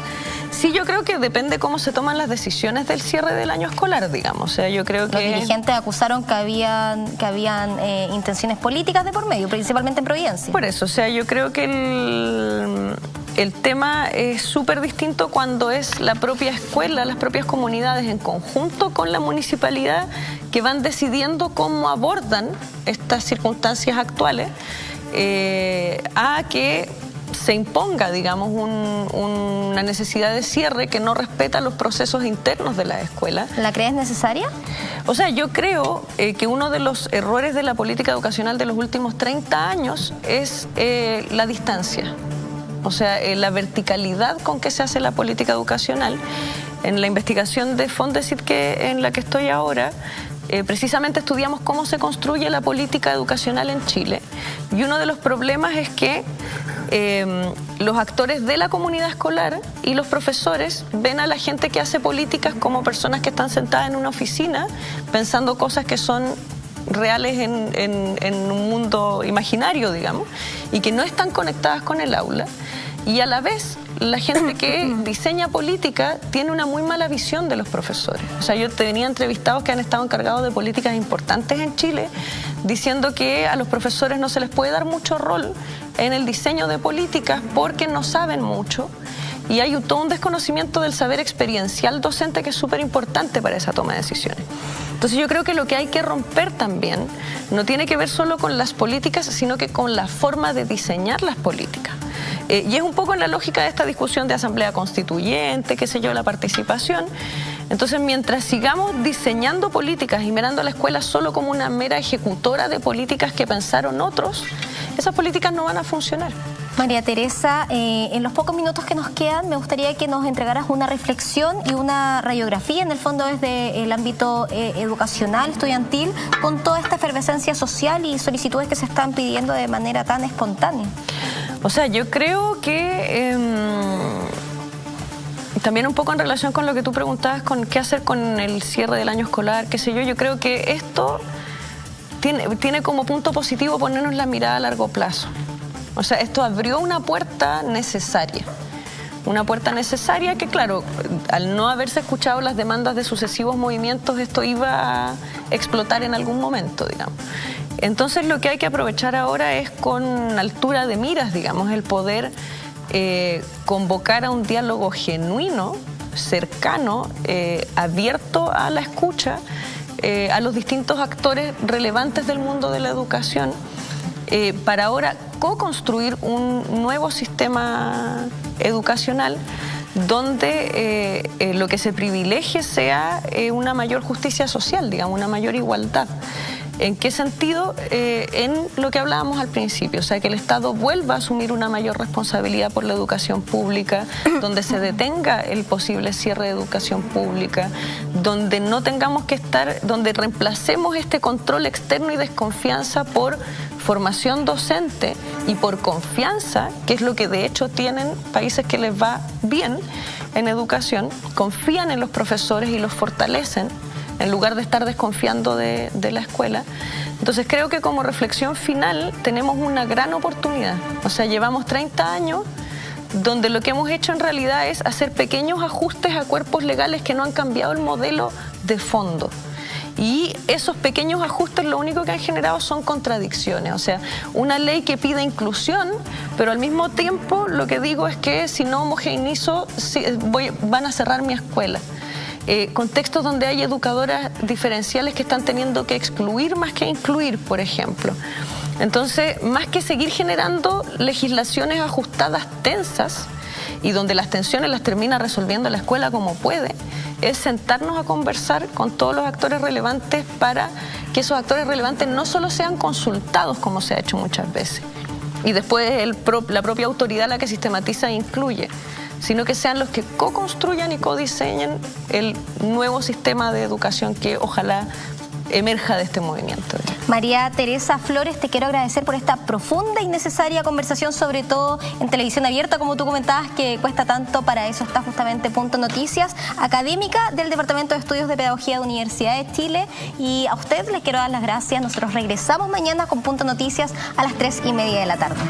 Sí, yo creo que depende cómo se toman las decisiones del cierre del año escolar, digamos. O sea, yo creo que los dirigentes acusaron que habían intenciones políticas de por medio, principalmente en Providencia. Por eso, o sea, yo creo que el tema es súper distinto cuando es la propia escuela, las propias comunidades en conjunto con la municipalidad que van decidiendo cómo abordan estas circunstancias actuales a que se imponga, digamos, una necesidad de cierre que no respeta los procesos internos de la escuela. ¿La crees necesaria? O sea, yo creo que uno de los errores de la política educacional de los últimos 30 años es la distancia. O sea, la verticalidad con que se hace la política educacional. En la investigación de Fondesit en la que estoy ahora, precisamente estudiamos cómo se construye la política educacional en Chile. Y uno de los problemas es que los actores de la comunidad escolar y los profesores ven a la gente que hace políticas como personas que están sentadas en una oficina pensando cosas que son reales en un mundo imaginario, digamos, y que no están conectadas con el aula. Y a la vez, la gente que diseña política tiene una muy mala visión de los profesores. O sea, yo tenía entrevistados que han estado encargados de políticas importantes en Chile, diciendo que a los profesores no se les puede dar mucho rol en el diseño de políticas porque no saben mucho. Y hay todo un desconocimiento del saber experiencial docente que es súper importante para esa toma de decisiones. Entonces yo creo que lo que hay que romper también no tiene que ver solo con las políticas, sino que con la forma de diseñar las políticas. Y es un poco en la lógica de esta discusión de asamblea constituyente, qué sé yo, la participación. Entonces, mientras sigamos diseñando políticas y mirando a la escuela solo como una mera ejecutora de políticas que pensaron otros, esas políticas no van a funcionar. María Teresa, en los pocos minutos que nos quedan, me gustaría que nos entregaras una reflexión y una radiografía, en el fondo desde el ámbito educacional, estudiantil, con toda esta efervescencia social y solicitudes que se están pidiendo de manera tan espontánea. O sea, yo creo que también un poco en relación con lo que tú preguntabas, con qué hacer con el cierre del año escolar, qué sé yo creo que esto tiene como punto positivo ponernos la mirada a largo plazo. O sea, esto abrió una puerta necesaria. Una puerta necesaria que, claro, al no haberse escuchado las demandas de sucesivos movimientos, esto iba a explotar en algún momento, digamos. Entonces, lo que hay que aprovechar ahora es con altura de miras, digamos, el poder convocar a un diálogo genuino cercano, abierto a la escucha, a los distintos actores relevantes del mundo de la educación, para ahora co-construir un nuevo sistema educacional donde lo que se privilegie sea una mayor justicia social, digamos, una mayor igualdad. ¿En qué sentido? En lo que hablábamos al principio, o sea, que el Estado vuelva a asumir una mayor responsabilidad por la educación pública, donde se detenga el posible cierre de educación pública, donde no tengamos que estar, donde reemplacemos este control externo y desconfianza por formación docente y por confianza, que es lo que de hecho tienen países que les va bien en educación, confían en los profesores y los fortalecen, en lugar de estar desconfiando de la escuela. Entonces creo que como reflexión final tenemos una gran oportunidad. O sea, llevamos 30 años donde lo que hemos hecho en realidad es hacer pequeños ajustes a cuerpos legales que no han cambiado el modelo de fondo. Y esos pequeños ajustes lo único que han generado son contradicciones. O sea, una ley que pide inclusión, pero al mismo tiempo lo que digo es que si no homogeneizo van a cerrar mi escuela. Contextos donde hay educadoras diferenciales que están teniendo que excluir más que incluir, por ejemplo. Entonces, más que seguir generando legislaciones ajustadas tensas y donde las tensiones las termina resolviendo la escuela como puede, es sentarnos a conversar con todos los actores relevantes para que esos actores relevantes no solo sean consultados como se ha hecho muchas veces y después la propia autoridad la que sistematiza e incluye, sino que sean los que co-construyan y co-diseñen el nuevo sistema de educación que ojalá emerja de este movimiento. María Teresa Flores, te quiero agradecer por esta profunda y necesaria conversación, sobre todo en televisión abierta, como tú comentabas, que cuesta tanto. Para eso está justamente Punto Noticias, académica del Departamento de Estudios de Pedagogía de Universidad de Chile. Y a usted les quiero dar las gracias. Nosotros regresamos mañana con Punto Noticias a las 3:30 de la tarde.